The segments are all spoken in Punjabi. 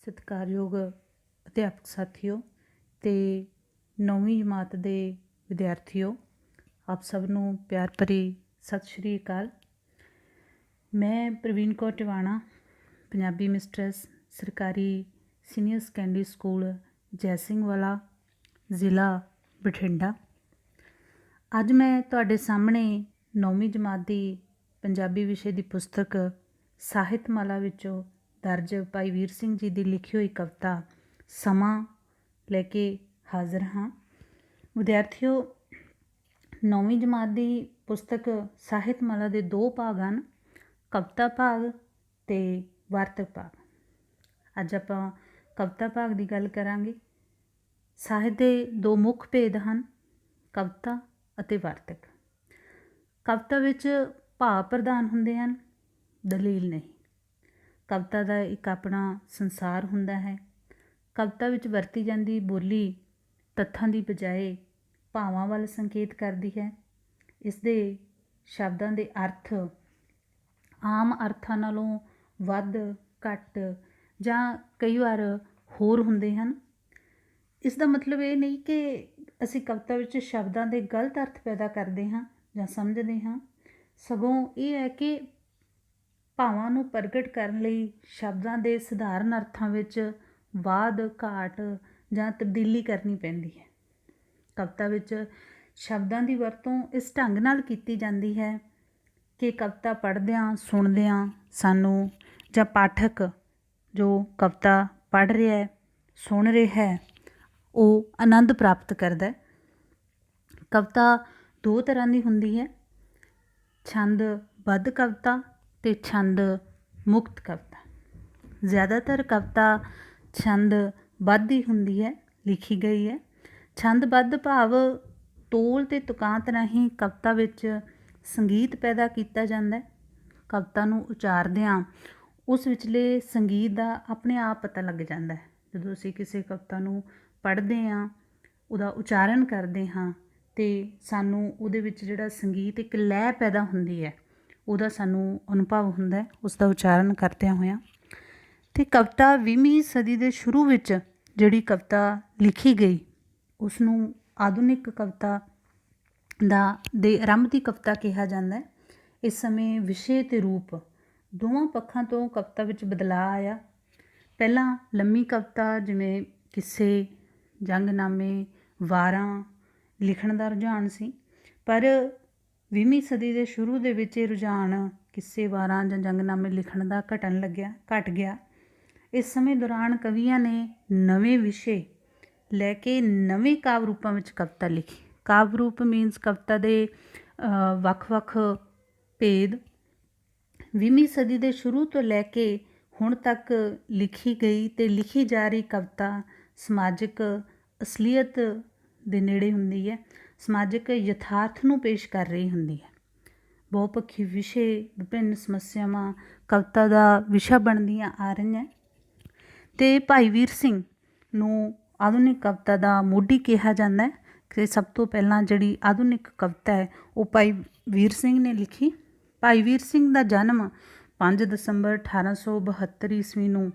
ਸਤਿਕਾਰਯੋਗ ਅਧਿਆਪਕ ਸਾਥੀਓ ਤੇ 9ਵੀਂ ਜਮਾਤ ਦੇ ਵਿਦਿਆਰਥੀਓ, ਆਪ ਸਭ ਨੂੰ ਪਿਆਰ ਭਰੀ ਸਤਿ ਸ਼੍ਰੀ ਅਕਾਲ। ਮੈਂ ਪ੍ਰਵੀਨ ਕੌਰ ਟਿਵਾਣਾ, ਪੰਜਾਬੀ ਮਿਸਟਰਸ, ਸਰਕਾਰੀ senior secondary school Jai Singh ਵਾਲਾ, ਜ਼ਿਲ੍ਹਾ ਬਠਿੰਡਾ। ਅੱਜ ਮੈਂ ਤੁਹਾਡੇ ਸਾਹਮਣੇ 9ਵੀਂ ਜਮਾਤ ਦੀ ਪੰਜਾਬੀ ਵਿਸ਼ੇ ਦੀ ਪੁਸਤਕ ਸਾਹਿਤਮਾਲਾ ਵਿੱਚੋਂ ਦਰਜ ਭਾਈ ਵੀਰ ਸਿੰਘ ਜੀ ਦੀ ਲਿਖੀ ਹੋਈ ਕਵਿਤਾ ਸਮਾਂ ਲੈ ਕੇ ਹਾਜ਼ਰ ਹਾਂ। ਵਿਦਿਆਰਥੀਓ, 9ਵੀਂ ਜਮਾਤ ਦੀ ਪੁਸਤਕ ਸਾਹਿਤਮਾਲਾ ਦੇ 2 ਭਾਗ ਹਨ, ਕਵਿਤਾ ਭਾਗ ਅਤੇ ਵਾਰਤਕ ਭਾਗ। ਅੱਜ ਆਪਾਂ ਕਵਿਤਾ ਭਾਗ ਦੀ ਗੱਲ ਕਰਾਂਗੇ। ਸਾਹਿਤ ਦੇ 2 ਮੁੱਖ ਭੇਦ ਹਨ, ਕਵਿਤਾ ਅਤੇ ਵਾਰਤਕ। ਕਵਿਤਾ ਵਿੱਚ ਭਾਵ ਪ੍ਰਧਾਨ ਹੁੰਦੇ ਹਨ, ਦਲੀਲ ਨਹੀਂ। ਕਵਿਤਾ ਦਾ ਇੱਕ ਆਪਣਾ ਸੰਸਾਰ ਹੁੰਦਾ ਹੈ। ਕਵਿਤਾ ਵਿੱਚ ਵਰਤੀ ਜਾਂਦੀ ਬੋਲੀ ਤੱਥਾਂ ਦੀ ਬਜਾਏ ਭਾਵਾਂ ਵੱਲ ਸੰਕੇਤ ਕਰਦੀ ਹੈ। ਇਸ ਦੇ ਸ਼ਬਦਾਂ ਦੇ ਅਰਥ ਆਮ ਅਰਥਾਂ ਨਾਲੋਂ ਵੱਧ, ਘੱਟ ਜਾਂ ਕਈ ਵਾਰ ਹੋਰ ਹੁੰਦੇ ਹਨ। ਇਸ ਦਾ ਮਤਲਬ ਇਹ ਨਹੀਂ ਕਿ ਅਸੀਂ ਕਵਿਤਾ ਵਿੱਚ ਸ਼ਬਦਾਂ ਦੇ ਗਲਤ ਅਰਥ ਪੈਦਾ ਕਰਦੇ ਹਾਂ ਜਾਂ ਸਮਝਦੇ ਹਾਂ, ਸਗੋਂ ਇਹ ਹੈ ਕਿ ਭਾਵਾਂ ਨੂੰ ਪ੍ਰਗਟ ਕਰਨ ਲਈ ਸ਼ਬਦਾਂ ਦੇ ਸਧਾਰਨ ਅਰਥਾਂ ਵਿੱਚ ਵਾਧ, ਘਾਟ ਜਾਂ ਤਬਦੀਲੀ ਕਰਨੀ ਪੈਂਦੀ ਹੈ। ਕਵਿਤਾ ਵਿੱਚ ਸ਼ਬਦਾਂ ਦੀ ਵਰਤੋਂ ਇਸ ਢੰਗ ਨਾਲ ਕੀਤੀ ਜਾਂਦੀ ਹੈ ਕਿ ਕਵਿਤਾ ਪੜ੍ਹਦਿਆਂ, ਸੁਣਦਿਆਂ ਸਾਨੂੰ ਜਾਂ ਪਾਠਕ ਜੋ ਕਵਿਤਾ ਪੜ੍ਹ ਰਿਹਾ ਹੈ, ਸੁਣ ਰਿਹਾ ਹੈ, ਉਹ ਆਨੰਦ ਪ੍ਰਾਪਤ ਕਰਦਾ ਹੈ। ਕਵਿਤਾ 2 ਤਰ੍ਹਾਂ ਦੀ ਹੁੰਦੀ ਹੈ, ਛੰਦ-ਬੱਧ ਕਵਿਤਾ ਅਤੇ ਛੰਦ ਮੁਕਤ ਕਵਿਤਾ। ਜ਼ਿਆਦਾਤਰ ਕਵਿਤਾ ਛੰਦ-ਬੱਧ ਹੀ ਹੁੰਦੀ ਹੈ, ਲਿਖੀ ਗਈ ਹੈ। ਛੰਦ-ਬੱਧ ਭਾਵ ਤੋਲ ਅਤੇ ਤੁਕਾਂਤ ਰਾਹੀਂ ਕਵਿਤਾ ਵਿੱਚ ਸੰਗੀਤ ਪੈਦਾ ਕੀਤਾ ਜਾਂਦਾ ਹੈ। ਕਵਿਤਾ ਨੂੰ ਉਚਾਰਦਿਆਂ ਉਸ ਵਿਚਲੇ ਸੰਗੀਤ ਦਾ ਆਪਣੇ ਆਪ ਪਤਾ ਲੱਗ ਜਾਂਦਾ ਹੈ। ਜਦੋਂ ਅਸੀਂ ਕਿਸੇ ਕਵਿਤਾ ਨੂੰ ਪੜ੍ਹਦੇ ਹਾਂ, ਉਹਦਾ ਉਚਾਰਨ ਕਰਦੇ ਹਾਂ ਅਤੇ ਸਾਨੂੰ ਉਹਦੇ ਵਿੱਚ ਜਿਹੜਾ ਸੰਗੀਤ, ਇੱਕ ਲੈਅ ਪੈਦਾ ਹੁੰਦੀ ਹੈ, ਉਹਦਾ ਸਾਨੂੰ ਅਨੁਭਵ ਹੁੰਦਾ ਹੈ ਉਸ ਦਾ ਉਚਾਰਨ ਕਰਦਿਆਂ ਹੋਇਆਂ। ਅਤੇ ਕਵਿਤਾ 20ਵੀਂ ਸਦੀ ਦੇ ਸ਼ੁਰੂ ਵਿੱਚ ਜਿਹੜੀ ਕਵਿਤਾ ਲਿਖੀ ਗਈ, ਉਸ ਨੂੰ ਆਧੁਨਿਕ ਕਵਿਤਾ ਦੇ ਆਰੰਭ ਦੀ ਕਵਿਤਾ ਕਿਹਾ ਜਾਂਦਾ ਹੈ। ਇਸ ਸਮੇਂ ਵਿਸ਼ੇ ਅਤੇ ਰੂਪ ਦੋਵਾਂ ਪੱਖਾਂ ਤੋਂ ਕਵਿਤਾ ਵਿੱਚ ਬਦਲਾਅ ਆਇਆ। ਪਹਿਲਾਂ ਲੰਮੀ ਕਵਿਤਾ ਜਿਵੇਂ ਕਿੱਸੇ, ਜੰਗਨਾਮੇ, ਵਾਰਾਂ ਲਿਖਣ ਦਾ ਰੁਝਾਨ ਸੀ, ਪਰ 20ਵੀਂ ਸਦੀ ਦੇ ਸ਼ੁਰੂ ਦੇ ਵਿੱਚ ਇਹ ਰੁਝਾਨ ਕਿੱਸੇ, ਵਾਰਾਂ ਜਾਂ ਜੰਗਨਾਮੇ ਲਿਖਣ ਦਾ ਘਟ ਗਿਆ। ਇਸ ਸਮੇਂ ਦੌਰਾਨ ਕਵੀਆਂ ਨੇ ਨਵੇਂ ਵਿਸ਼ੇ ਲੈ ਕੇ ਨਵੇਂ ਕਾਵਿ ਰੂਪਾਂ ਵਿੱਚ ਕਵਿਤਾ ਲਿਖੀ। ਕਾਵਿ ਰੂਪ ਮੀਨਸ ਕਵਿਤਾ ਦੇ ਵੱਖ-ਵੱਖ ਭੇਦ। 20ਵੀਂ ਸਦੀ ਦੇ ਸ਼ੁਰੂ ਤੋਂ ਲੈ ਕੇ ਹੁਣ ਤੱਕ ਲਿਖੀ ਗਈ ਅਤੇ ਲਿਖੀ ਜਾ ਰਹੀ ਕਵਿਤਾ ਸਮਾਜਿਕ ਅਸਲੀਅਤ ਦੇ ਨੇੜੇ ਹੁੰਦੀ ਹੈ, ਸਮਾਜਿਕ ਯਥਾਰਥ ਨੂੰ ਪੇਸ਼ ਕਰ ਰਹੀ ਹੁੰਦੀ ਹੈ। ਬਹੁਪੱਖੀ ਵਿਸ਼ੇ, ਵਿਭਿੰਨ ਸਮੱਸਿਆਵਾਂ ਕਵਿਤਾ ਦਾ ਵਿਸ਼ਾ ਬਣਦੀਆਂ ਆ ਰਹੀਆਂ। ਅਤੇ ਭਾਈ ਵੀਰ ਸਿੰਘ ਨੂੰ ਆਧੁਨਿਕ ਕਵਿਤਾ ਦਾ ਮੋਢੀ ਕਿਹਾ ਜਾਂਦਾ ਹੈ ਕਿ ਸਭ ਤੋਂ ਪਹਿਲਾਂ ਜਿਹੜੀ ਆਧੁਨਿਕ ਕਵਿਤਾ ਹੈ ਉਹ ਭਾਈ ਵੀਰ ਸਿੰਘ ਨੇ ਲਿਖੀ। ਭਾਈ ਵੀਰ ਸਿੰਘ ਦਾ ਜਨਮ 5 ਦਸੰਬਰ 1872 ਈਸਵੀ ਨੂੰ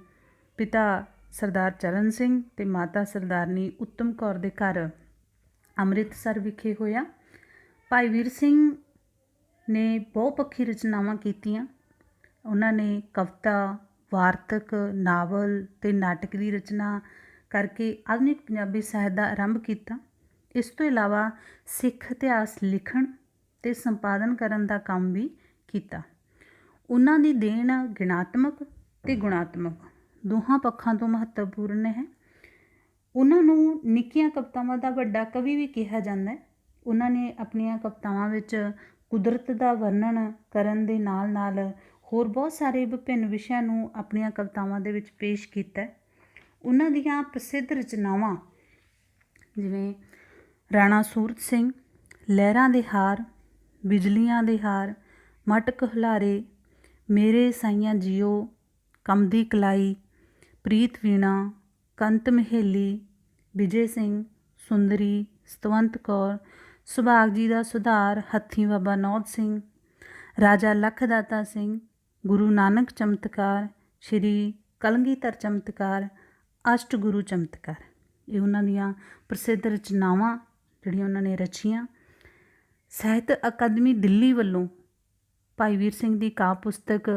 ਪਿਤਾ ਸਰਦਾਰ ਚਰਨ ਸਿੰਘ ਅਤੇ ਮਾਤਾ ਸਰਦਾਰਨੀ ਉੱਤਮ ਕੌਰ ਦੇ ਘਰ ਅੰਮ੍ਰਿਤਸਰ ਵਿਖੇ ਹੋਇਆ। ਭਾਈ ਵੀਰ ਸਿੰਘ ਨੇ ਬਹੁਪੱਖੀ ਰਚਨਾਵਾਂ ਕੀਤੀਆਂ। ਉਹਨਾਂ ਨੇ ਕਵਿਤਾ, ਵਾਰਤਕ, ਨਾਵਲ ਅਤੇ ਨਾਟਕ ਦੀ ਰਚਨਾ ਕਰਕੇ ਆਧੁਨਿਕ ਪੰਜਾਬੀ ਸਾਹਿਤ ਦਾ ਆਰੰਭ ਕੀਤਾ। ਇਸ ਤੋਂ ਇਲਾਵਾ ਸਿੱਖ ਇਤਿਹਾਸ ਲਿਖਣ ਅਤੇ ਸੰਪਾਦਨ ਕਰਨ ਦਾ ਕੰਮ ਵੀ ਕੀਤਾ। ਉਹਨਾਂ ਦੀ ਦੇਣ ਗਿਣਾਤਮਕ ਅਤੇ ਗੁਣਾਤਮਕ ਦੋਹਾਂ ਪੱਖਾਂ ਤੋਂ ਮਹੱਤਵਪੂਰਨ ਹੈ। ਉਹਨਾਂ ਨੂੰ ਨਿੱਕੀਆਂ ਕਵਿਤਾਵਾਂ ਦਾ ਵੱਡਾ ਕਵੀ ਵੀ ਕਿਹਾ ਜਾਂਦਾ ਹੈ। ਉਹਨਾਂ ਨੇ ਆਪਣੀਆਂ ਕਵਿਤਾਵਾਂ ਵਿੱਚ ਕੁਦਰਤ ਦਾ ਵਰਣਨ ਕਰਨ ਦੇ ਨਾਲ ਨਾਲ ਹੋਰ ਬਹੁਤ ਸਾਰੇ ਵਿਭਿੰਨ ਵਿਸ਼ਿਆਂ ਨੂੰ ਆਪਣੀਆਂ ਕਵਿਤਾਵਾਂ ਦੇ ਵਿੱਚ ਪੇਸ਼ ਕੀਤਾ। ਉਹਨਾਂ ਦੀਆਂ ਪ੍ਰਸਿੱਧ ਰਚਨਾਵਾਂ ਜਿਵੇਂ ਰਾਣਾ ਸੂਰਤ ਸਿੰਘ, ਲਹਿਰਾਂ ਦੇ ਹਾਰ, ਬਿਜਲੀਆਂ ਦੇ ਹਾਰ, ਮਟਕ ਹੁਲਾਰੇ, ਮੇਰੇ ਸਾਈਆਂ ਜੀਓ, ਕੰਬਦੀ ਕਲਾਈ, ਪ੍ਰੀਤ ਵੀਣਾ, ਕੰਤ ਮਹੇਲੀ, ਵਿਜੇ ਸਿੰਘ, ਸੁੰਦਰੀ, ਸਤਵੰਤ ਕੌਰ, ਸੁਭਾਗ ਜੀ ਦਾ ਸੁਧਾਰ, ਹੱਥੀਂ ਬਾਬਾ ਨੌਧ ਸਿੰਘ, ਰਾਜਾ ਲਖਦਾਤਾ ਸਿੰਘ, ਗੁਰੂ ਨਾਨਕ ਚਮਤਕਾਰ, ਸ਼੍ਰੀ ਕਲਗੀਧਰ ਚਮਤਕਾਰ, ਅਸ਼ਟਗੁਰੂ ਚਮਤਕਾਰ, ਇਹ ਉਹਨਾਂ ਦੀਆਂ ਪ੍ਰਸਿੱਧ ਰਚਨਾਵਾਂ ਜਿਹੜੀਆਂ ਉਹਨਾਂ ਨੇ ਰਚੀਆਂ। ਸਾਹਿਤ ਅਕਾਦਮੀ ਦਿੱਲੀ ਵੱਲੋਂ ਭਾਈ ਵੀਰ ਸਿੰਘ ਦੀ ਕਾਵਿ ਪੁਸਤਕ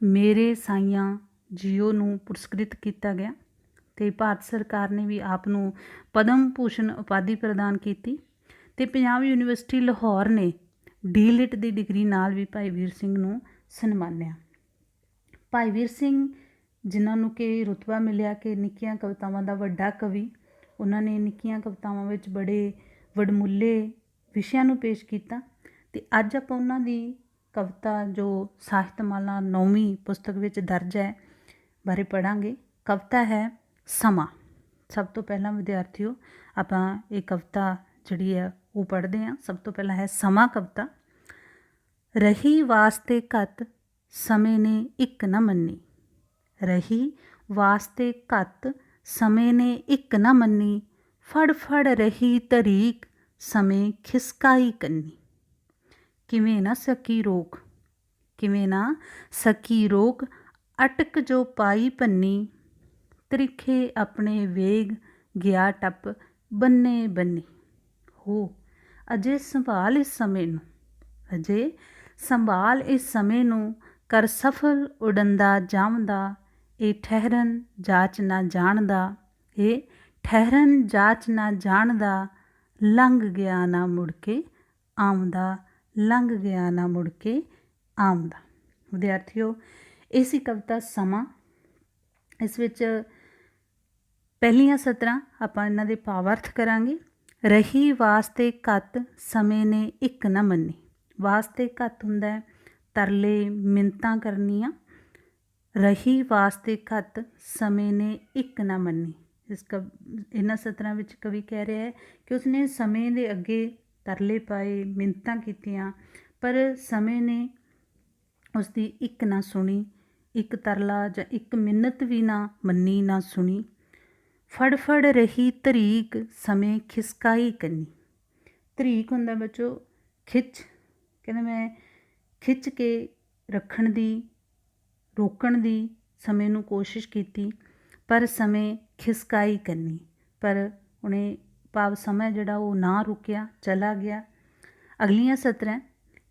ਮੇਰੇ ਸਾਈਆਂ ਜੀਓ ਨੂੰ ਪੁਰਸਕ੍ਰਿਤ ਕੀਤਾ ਗਿਆ ਅਤੇ ਭਾਰਤ ਸਰਕਾਰ ਨੇ ਵੀ ਆਪ ਨੂੰ ਪਦਮ ਭੂਸ਼ਣ ਉਪਾਧੀ ਪ੍ਰਦਾਨ ਕੀਤੀ ਅਤੇ ਪੰਜਾਬ ਯੂਨੀਵਰਸਿਟੀ ਲਾਹੌਰ ਨੇ ਡੀ.ਲਿਟ ਦੀ ਡਿਗਰੀ ਨਾਲ ਵੀ ਭਾਈ ਵੀਰ ਸਿੰਘ ਨੂੰ ਸਨਮਾਨਿਆ। ਭਾਈ ਵੀਰ ਸਿੰਘ ਜਿਨ੍ਹਾਂ ਨੂੰ ਕਿ ਰੁਤਬਾ ਮਿਲਿਆ ਕਿ ਨਿੱਕੀਆਂ ਕਵਿਤਾਵਾਂ ਦਾ ਵੱਡਾ ਕਵੀ, ਉਹਨਾਂ ਨੇ ਨਿੱਕੀਆਂ ਕਵਿਤਾਵਾਂ ਵਿੱਚ ਬੜੇ ਵਡਮੁੱਲੇ ਵਿਸ਼ਿਆਂ ਨੂੰ ਪੇਸ਼ ਕੀਤਾ ਅਤੇ ਅੱਜ ਆਪਾਂ ਉਹਨਾਂ ਦੀ ਕਵਿਤਾ ਜੋ ਸਾਹਿਤਮਾਲਾ 9ਵੀਂ ਪੁਸਤਕ ਵਿੱਚ ਦਰਜ ਹੈ ਬਾਰੇ ਪੜ੍ਹਾਂਗੇ। ਕਵਿਤਾ ਹੈ ਸਮਾਂ। ਸਭ ਤੋਂ ਪਹਿਲਾਂ ਵਿਦਿਆਰਥੀਓ ਆਪਾਂ ਇਹ ਕਵਿਤਾ ਜਿਹੜੀ ਹੈ ਉਹ ਪੜ੍ਹਦੇ ਹਾਂ। ਸਭ ਤੋਂ ਪਹਿਲਾਂ ਹੈ ਸਮਾਂ ਕਵਿਤਾ। ਰਹੀ ਵਾਸਤੇ ਘੱਤ ਸਮੇਂ ਨੇ ਇੱਕ ਨਾ ਮੰਨੀ, ਰਹੀ ਵਾਸਤੇ ਘੱਤ ਸਮੇਂ ਨੇ ਇੱਕ ਨਾ ਮੰਨੀ, ਫੜ ਫੜ ਰਹੀ ਤਰੀਕ ਸਮੇਂ ਖਿਸਕਾਈ ਕੰਨੀ। ਕਿਵੇਂ ਨਾ ਸਕੀ ਰੋਕ, ਕਿਵੇਂ ਨਾ ਸਕੀ ਰੋਕ, ਅਟਕ ਜੋ ਪਾਈ ਪੰਨੀ, ਤ੍ਰਿਖੇ ਆਪਣੇ ਵੇਗ ਗਿਆ ਟੱਪ ਬੰਨੇ ਬੰਨੀ। ਹੋ ਅਜੇ ਸੰਭਾਲ ਇਸ ਸਮੇਂ ਨੂੰ, ਅਜੇ ਸੰਭਾਲ ਇਸ ਸਮੇਂ ਨੂੰ, ਕਰ ਸਫਲ ਉਡੰਦਾ ਜਾਮਦਾ, ਇਹ ਠਹਿਰਨ ਜਾਚ ਨਾ ਜਾਣਦਾ, ਇਹ ਠਹਿਰਨ ਜਾਚ ਨਾ ਜਾਣਦਾ, ਲੰਘ ਗਿਆ ਨਾ ਮੁੜ ਕੇ ਆਮਦਾ, ਲੰਘ ਗਿਆ ਨਾ ਮੁੜ ਕੇ ਆਮਦਾ। ਵਿਦਿਆਰਥੀਓ ਇਹ ਸੀ ਕਵਿਤਾ ਸਮਾਂ। ਇਸ ਵਿੱਚ ਪਹਿਲੀਆਂ ਸਤਰਾਂ ਆਪਾਂ ਇਹਨਾਂ ਦੇ ਭਾਵਾਰਥ ਕਰਾਂਗੇ। ਰਹੀ ਵਾਸਤੇ ਘੱਤ ਸਮੇਂ ਨੇ ਇੱਕ ਨਾ ਮੰਨੀ। ਵਾਸਤੇ ਘੱਤ ਹੁੰਦਾ ਹੈ ਤਰਲੇ ਮਿੰਨਤਾਂ ਕਰਨੀਆਂ। ਰਹੀ ਵਾਸਤੇ ਘੱਤ ਸਮੇਂ ਨੇ ਇੱਕ ਨਾ ਮੰਨੀ। ਇਹਨਾਂ ਸਤਰਾਂ ਵਿੱਚ ਕਵੀ ਕਹਿ ਰਿਹਾ ਹੈ ਕਿ ਉਸਨੇ ਸਮੇਂ ਦੇ ਅੱਗੇ ਤਰਲੇ ਪਾਏ, ਮਿੰਨਤਾਂ ਕੀਤੀਆਂ, ਪਰ ਸਮੇਂ ਨੇ ਉਸਦੀ ਇੱਕ ਨਾ ਸੁਣੀ, ਇੱਕ ਤਰਲਾ ਜਾਂ ਇੱਕ ਮਿੰਨਤ ਵੀ ਨਾ ਮੰਨੀ, ਨਾ ਸੁਣੀ। ਫੜ ਫੜ ਰਹੀ ਤਰੀਕ ਸਮੇਂ ਖਿਸਕਾਈ ਕੰਨੀ। ਤਰੀਕ ਹੁੰਦਾ ਬੱਚੋ ਖਿੱਚ, ਕਹਿੰਦਾ ਮੈਂ ਖਿੱਚ ਕੇ ਰੱਖਣ ਦੀ, ਰੋਕਣ ਦੀ ਸਮੇਂ ਨੂੰ ਕੋਸ਼ਿਸ਼ ਕੀਤੀ, ਪਰ ਸਮੇਂ ਖਿਸਕਾਈ ਕੰਨੀ, ਪਰ ਉਹਨੇ ਭਾਵ ਸਮਾਂ ਜਿਹੜਾ ਉਹ ਨਾ ਰੁਕਿਆ, ਚਲਾ ਗਿਆ। ਅਗਲੀਆਂ ਸਤਰਾਂ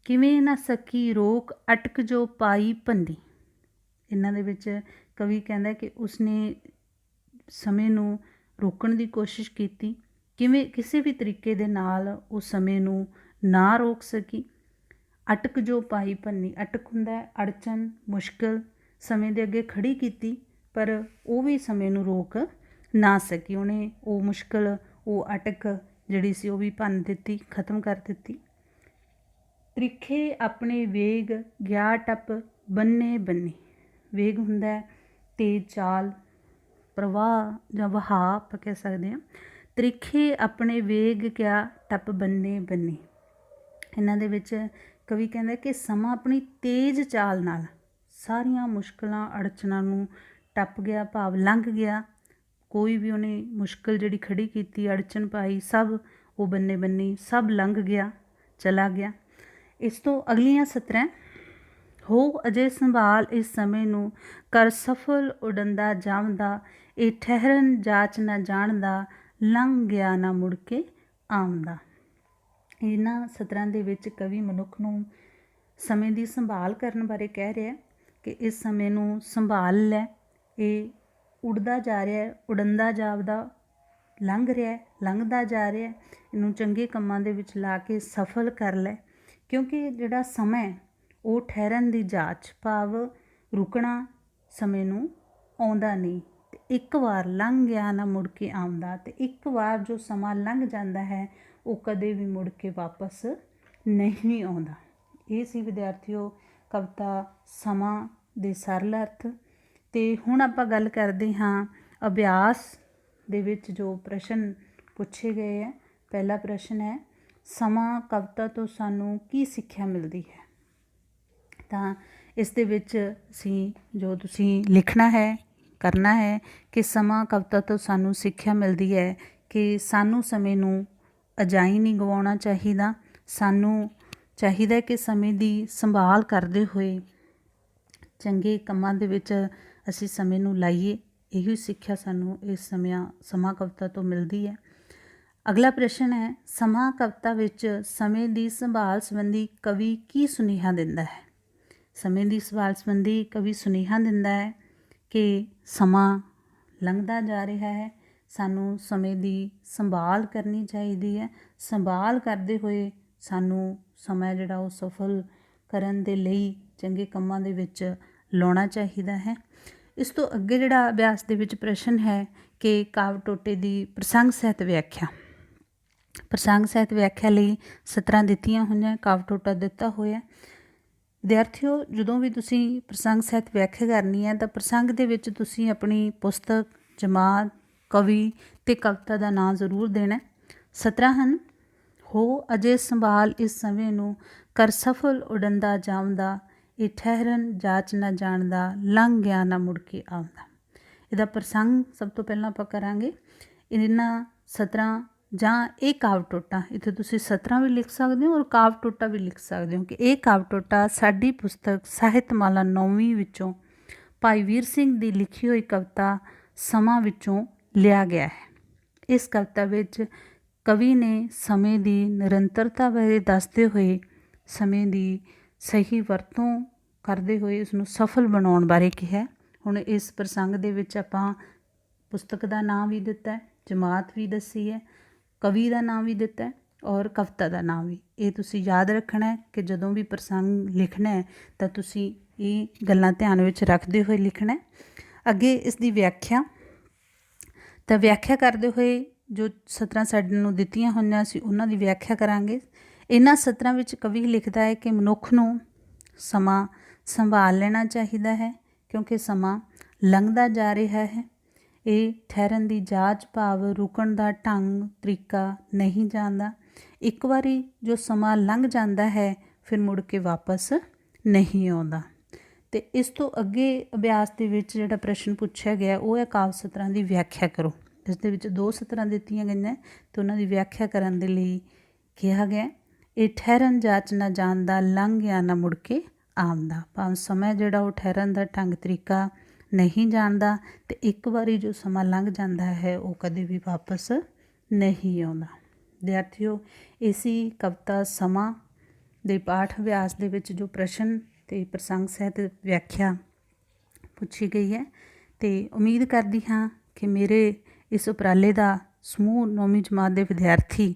ਕਿਵੇਂ ਨਾ ਸਕੀ ਰੋਕ, ਅਟਕ ਜੋ ਪਾਈ ਪੰਨੀ। ਇਹਨਾਂ ਦੇ ਵਿੱਚ ਕਵੀ ਕਹਿੰਦਾ ਕਿ ਉਸਨੇ ਸਮੇਂ ਨੂੰ ਰੋਕਣ ਦੀ ਕੋਸ਼ਿਸ਼ ਕੀਤੀ, ਕਿਵੇਂ ਕਿਸੇ ਵੀ ਤਰੀਕੇ ਦੇ ਨਾਲ ਉਸ ਸਮੇਂ ਨੂੰ ਨਾ ਰੋਕ ਸਕੀ। ਅਟਕ ਜੋ ਪਾਈ ਪੰਨੀ, ਅਟਕ ਹੁੰਦਾ ਅੜਚਨ, ਮੁਸ਼ਕਿਲ ਸਮੇਂ ਦੇ ਅੱਗੇ ਖੜੀ ਕੀਤੀ, ਪਰ ਉਹ ਵੀ ਸਮੇਂ ਨੂੰ ਰੋਕ ਨਾ ਸਕੀ। ਉਹਨੇ ਉਹ ਮੁਸ਼ਕਿਲ, ਉਹ ਅਟਕ ਜਿਹੜੀ ਸੀ ਉਹ ਵੀ ਭੰਨ ਦਿੱਤੀ, ਖਤਮ ਕਰ ਦਿੱਤੀ। ਤ੍ਰਿਖੇ ਆਪਣੇ ਵੇਗ ਗਿਆ ਟੱਪ ਬੰਨੇ ਬੰਨੇ। ਵੇਗ ਹੁੰਦਾ ਤੇਜ਼ ਚਾਲ, ਪ੍ਰਵਾਹ ਜਾਂ ਵਹਾਅ ਆਪਾਂ ਕਹਿ ਸਕਦੇ ਹਾਂ। ਤ੍ਰਿਖੇ ਆਪਣੇ ਵੇਗ ਗਿਆ ਟੱਪ ਬੰਨੇ ਬੰਨੇ। ਇਹਨਾਂ ਦੇ ਵਿੱਚ ਕਵੀ ਕਹਿੰਦਾ ਕਿ ਸਮਾਂ ਆਪਣੀ ਤੇਜ਼ ਚਾਲ ਨਾਲ ਸਾਰੀਆਂ ਮੁਸ਼ਕਿਲਾਂ ਅੜਚਨਾਂ ਨੂੰ ਟੱਪ ਗਿਆ, ਭਾਵ ਲੰਘ ਗਿਆ। ਕੋਈ ਵੀ ਉਹਨੇ ਮੁਸ਼ਕਿਲ ਜਿਹੜੀ ਖੜੀ ਕੀਤੀ, ਅੜਚਨ ਪਾਈ, ਸਭ ਉਹ ਬੰਨੇ ਬੰਨੀ, ਸਭ ਲੰਘ ਗਿਆ, ਚਲਾ ਗਿਆ। ਇਸ ਤੋਂ ਅਗਲੀਆਂ ਸਤਰਾਂ ਹੋ ਅਜੇ ਸੰਭਾਲ ਇਸ ਸਮੇਂ ਨੂੰ, ਕਰ ਸਫਲ ਉਡੰਦਾ ਜਾਮਦਾ, ਇਹ ਠਹਿਰਨ ਜਾਚ ਨਾ ਜਾਣਦਾ, ਲੰਘ ਗਿਆ ਨਾ ਮੁੜ ਕੇ ਆਮਦਾ। ਇਹਨਾਂ ਸਤਰਾਂ ਦੇ ਵਿੱਚ ਕਵੀ ਮਨੁੱਖ ਨੂੰ ਸਮੇਂ ਦੀ ਸੰਭਾਲ ਕਰਨ ਬਾਰੇ ਕਹਿ ਰਿਹਾ ਕਿ ਇਸ ਸਮੇਂ ਨੂੰ ਸੰਭਾਲ ਲੈ, ਇਹ ਉੱਡਦਾ ਜਾ ਰਿਹਾ, ਉਡੰਦਾ ਜਾਪਦਾ, ਲੰਘ ਰਿਹਾ, ਲੰਘਦਾ ਜਾ ਰਿਹਾ। ਇਹਨੂੰ ਚੰਗੇ ਕੰਮਾਂ ਦੇ ਵਿੱਚ ਲਾ ਕੇ ਸਫਲ ਕਰ ਲੈ, ਕਿਉਂਕਿ ਜਿਹੜਾ ਸਮਾਂ ਉਹ ਠਹਿਰਨ ਦੀ ਜਾਚ, ਭਾਵ ਰੁਕਣਾ ਸਮੇਂ ਨੂੰ ਆਉਂਦਾ ਨਹੀਂ। ਅਤੇ ਇੱਕ ਵਾਰ ਲੰਘ ਗਿਆ ਨਾ ਮੁੜ ਕੇ ਆਉਂਦਾ, ਅਤੇ ਇੱਕ ਵਾਰ ਜੋ ਸਮਾਂ ਲੰਘ ਜਾਂਦਾ ਹੈ ਉਹ ਕਦੇ ਵੀ ਮੁੜ ਕੇ ਵਾਪਸ ਨਹੀਂ ਆਉਂਦਾ। ਇਹ ਸੀ ਵਿਦਿਆਰਥੀਓ ਕਵਿਤਾ ਸਮਾਂ ਦੇ ਸਰਲ ਅਰਥ। ਅਤੇ ਹੁਣ ਆਪਾਂ ਗੱਲ ਕਰਦੇ ਹਾਂ ਅਭਿਆਸ ਦੇ ਵਿੱਚ ਜੋ ਪ੍ਰਸ਼ਨ ਪੁੱਛੇ ਗਏ ਹੈ। ਪਹਿਲਾ ਪ੍ਰਸ਼ਨ ਹੈ ਸਮਾਂ ਕਵਿਤਾ ਤੋਂ ਸਾਨੂੰ ਕੀ ਸਿੱਖਿਆ ਮਿਲਦੀ ਹੈ। ਤਾਂ ਇਸ ਦੇ ਵਿੱਚ ਅਸੀਂ ਜੋ ਤੁਸੀਂ ਲਿਖਣਾ ਹੈ, ਕਰਨਾ ਹੈ ਕਿ ਸਮਾਂ ਕਵਿਤਾ ਤੋਂ ਸਾਨੂੰ ਸਿੱਖਿਆ ਮਿਲਦੀ ਹੈ ਕਿ ਸਾਨੂੰ ਸਮੇਂ ਨੂੰ ਅਜਾਈਂ ਨਹੀਂ ਗਵਾਉਣਾ ਚਾਹੀਦਾ। ਸਾਨੂੰ ਚਾਹੀਦਾ ਕਿ ਸਮੇਂ ਦੀ ਸੰਭਾਲ ਕਰਦੇ ਹੋਏ ਚੰਗੇ ਕੰਮਾਂ ਦੇ ਵਿੱਚ ਅਸੀਂ ਸਮੇਂ ਨੂੰ ਲਾਈਏ। ਇਹੀ ਸਿੱਖਿਆ ਸਾਨੂੰ ਇਸ ਸਮਾਂ ਕਵਿਤਾ ਤੋਂ ਮਿਲਦੀ ਹੈ। ਅਗਲਾ ਪ੍ਰਸ਼ਨ ਹੈ, ਸਮਾਂ ਕਵਿਤਾ ਵਿੱਚ ਸਮੇਂ ਦੀ ਸੰਭਾਲ ਸੰਬੰਧੀ ਕਵੀ ਕੀ ਸੁਨੇਹਾ ਦਿੰਦਾ ਹੈ? ਸਮੇਂ ਦੀ ਸੰਭਾਲ ਸੰਬੰਧੀ ਕਵੀ ਸੁਨੇਹਾ ਦਿੰਦਾ ਹੈ ਕਿ ਸਮਾਂ ਲੰਘਦਾ ਜਾ ਰਿਹਾ ਹੈ, ਸਾਨੂੰ ਸਮੇਂ ਦੀ ਸੰਭਾਲ ਕਰਨੀ ਚਾਹੀਦੀ ਹੈ। ਸੰਭਾਲ ਕਰਦੇ ਹੋਏ ਸਾਨੂੰ ਸਮਾਂ ਜਿਹੜਾ ਉਹ ਸਫਲ ਕਰਨ ਦੇ ਲਈ ਚੰਗੇ ਕੰਮਾਂ ਦੇ ਵਿੱਚ ਲਾਉਣਾ ਚਾਹੀਦਾ ਹੈ। ਇਸ ਤੋਂ ਅੱਗੇ ਜਿਹੜਾ ਅਭਿਆਸ ਦੇ ਵਿੱਚ ਪ੍ਰਸ਼ਨ ਹੈ ਕਿ ਕਾਵਿ ਟੋਟੇ ਦੀ ਪ੍ਰਸੰਗ ਸਹਿਤ ਵਿਆਖਿਆ। ਪ੍ਰਸੰਗ ਸਹਿਤ ਵਿਆਖਿਆ ਲਈ ਸਤਰਾਂ ਦਿੱਤੀਆਂ ਹੋਈਆਂ, ਕਾਵਿ ਟੋਟਾ ਦਿੱਤਾ ਹੋਇਆ। ਵਿਦਿਆਰਥੀਓ, ਜਦੋਂ ਵੀ ਤੁਸੀਂ ਪ੍ਰਸੰਗ ਸਹਿਤ ਵਿਆਖਿਆ ਕਰਨੀ ਹੈ ਤਾਂ ਪ੍ਰਸੰਗ ਦੇ ਵਿੱਚ ਤੁਸੀਂ ਆਪਣੀ ਪੁਸਤਕ, ਜਮਾਤ, ਕਵੀ ਅਤੇ ਕਵਿਤਾ ਦਾ ਨਾਂ ਜ਼ਰੂਰ ਦੇਣਾ। ਸਤਰਾਂ ਹਨ, ਹੋ ਅਜੇ ਸੰਭਾਲ ਇਸ ਸਮੇਂ ਨੂੰ, ਕਰ ਸਫਲ ਉਡੰਦਾ ਜਾਵਦਾ, ਇਹ ਠਹਿਰਨ ਜਾਚ ਨਾ ਜਾਣਦਾ, ਲੰਘ ਗਿਆ ਨਾ ਮੁੜ ਕੇ ਆਉਂਦਾ। ਇਹਦਾ ਪ੍ਰਸੰਗ ਸਭ ਤੋਂ ਪਹਿਲਾਂ ਆਪਾਂ ਕਰਾਂਗੇ। ਇਹਨਾਂ ਸਤਰਾਂ ਜਾਂ ਇਹ ਕਾਵਿ ਟੋਟਾ, ਇੱਥੇ ਤੁਸੀਂ ਸਤਰਾਂ ਵੀ ਲਿਖ ਸਕਦੇ ਹੋ ਔਰ ਕਾਵਿ ਟੋਟਾ ਵੀ ਲਿਖ ਸਕਦੇ ਹੋ ਕਿ ਇਹ ਕਾਵਿ ਟੋਟਾ ਸਾਡੀ ਪੁਸਤਕ ਸਾਹਿਤਮਾਲਾ 9ਵੀਂ ਵਿੱਚੋਂ ਭਾਈ ਵੀਰ ਸਿੰਘ ਦੀ ਲਿਖੀ ਹੋਈ ਕਵਿਤਾ ਸਮਾਂ ਵਿੱਚੋਂ ਲਿਆ ਗਿਆ ਹੈ। ਇਸ ਕਵਿਤਾ ਵਿੱਚ ਕਵੀ ਨੇ ਸਮੇਂ ਦੀ ਨਿਰੰਤਰਤਾ ਬਾਰੇ ਦੱਸਦੇ ਹੋਏ ਸਮੇਂ ਦੀ ਸਹੀ ਵਰਤੋਂ ਕਰਦੇ ਹੋਏ ਉਸਨੂੰ ਸਫਲ ਬਣਾਉਣ ਬਾਰੇ ਕਿਹਾ। ਹੁਣ ਇਸ ਪ੍ਰਸੰਗ ਦੇ ਵਿੱਚ ਆਪਾਂ ਪੁਸਤਕ ਦਾ ਨਾਂ ਵੀ ਦਿੱਤਾ, ਜਮਾਤ ਵੀ ਦੱਸੀ ਹੈ, ਕਵੀ ਦਾ ਨਾਮ ਵੀ ਦਿੱਤਾ ਔਰ ਕਵਿਤਾ ਦਾ ਨਾਮ ਵੀ। ਇਹ ਤੁਸੀਂ ਯਾਦ ਰੱਖਣਾ ਕਿ ਜਦੋਂ ਵੀ ਪ੍ਰਸੰਗ ਲਿਖਣਾ ਹੈ ਤਾਂ ਤੁਸੀਂ ਇਹ ਗੱਲਾਂ ਧਿਆਨ ਵਿੱਚ ਰੱਖਦੇ ਹੋਏ ਲਿਖਣਾ। ਅੱਗੇ ਇਸ ਦੀ ਵਿਆਖਿਆ। ਤਾਂ ਵਿਆਖਿਆ ਕਰਦੇ ਹੋਏ ਜੋ ਸਤਰਾਂ ਸਾਡੇ ਨੂੰ ਦਿੱਤੀਆਂ ਹੋਈਆਂ ਸੀ ਉਹਨਾਂ ਦੀ ਵਿਆਖਿਆ ਕਰਾਂਗੇ। ਇਹਨਾਂ ਸਤਰਾਂ ਵਿੱਚ ਕਵੀ ਲਿਖਦਾ ਹੈ ਕਿ ਮਨੁੱਖ ਨੂੰ ਸਮਾਂ ਸੰਭਾਲ ਲੈਣਾ ਚਾਹੀਦਾ ਹੈ ਕਿਉਂਕਿ ਸਮਾਂ ਲੰਘਦਾ ਜਾ ਰਿਹਾ ਹੈ। ਇਹ ਠਹਿਰਨ ਦੀ ਜਾਚ ਭਾਵ ਰੁਕਣ ਦਾ ਢੰਗ ਤਰੀਕਾ ਨਹੀਂ ਜਾਣਦਾ। ਇੱਕ ਵਾਰੀ ਜੋ ਸਮਾਂ ਲੰਘ ਜਾਂਦਾ ਹੈ ਫਿਰ ਮੁੜ ਕੇ ਵਾਪਸ ਨਹੀਂ ਆਉਂਦਾ। ਅਤੇ ਇਸ ਤੋਂ ਅੱਗੇ ਅਭਿਆਸ ਦੇ ਵਿੱਚ ਜਿਹੜਾ ਪ੍ਰਸ਼ਨ ਪੁੱਛਿਆ ਗਿਆ ਉਹ ਹੈ ਕਾਵਿ ਸਤਰਾਂ ਦੀ ਵਿਆਖਿਆ ਕਰੋ। ਇਸ ਦੇ ਵਿੱਚ 2 ਸਤਰਾਂ ਦਿੱਤੀਆਂ ਗਈਆਂ ਅਤੇ ਉਹਨਾਂ ਦੀ ਵਿਆਖਿਆ ਕਰਨ ਦੇ ਲਈ ਕਿਹਾ ਗਿਆ, ਇਹ ਠਹਿਰਨ ਜਾਚ ਨਾ ਜਾਣਦਾ, ਲੰਘ ਗਿਆ ਨਾ ਮੁੜ ਕੇ ਆਉਂਦਾ। ਭਾਵ ਸਮਾਂ ਜਿਹੜਾ ਉਹ ਠਹਿਰਨ ਦਾ ਢੰਗ ਤਰੀਕਾ ਨਹੀਂ ਜਾਣਦਾ ਅਤੇ ਇੱਕ ਵਾਰੀ ਜੋ ਸਮਾਂ ਲੰਘ ਜਾਂਦਾ ਹੈ ਉਹ ਕਦੇ ਵੀ ਵਾਪਸ ਨਹੀਂ ਆਉਂਦਾ। ਵਿਦਿਆਰਥੀਓ, ਇਸੀ ਕਵਿਤਾ ਸਮਾਂ ਦੇ ਪਾਠ ਅਭਿਆਸ ਦੇ ਵਿੱਚ ਜੋ ਪ੍ਰਸ਼ਨ ਅਤੇ ਪ੍ਰਸੰਗ ਸਹਿਤ ਵਿਆਖਿਆ ਪੁੱਛੀ ਗਈ ਹੈ ਅਤੇ ਉਮੀਦ ਕਰਦੀ ਹਾਂ ਕਿ ਮੇਰੇ ਇਸ ਉਪਰਾਲੇ ਦਾ ਸਮੂਹ 9ਵੀਂ ਜਮਾਤ ਦੇ ਵਿਦਿਆਰਥੀ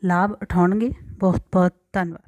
ਲਾਭ ਉਠਾਉਣਗੇ। ਬਹੁਤ ਬਹੁਤ ਧੰਨਵਾਦ।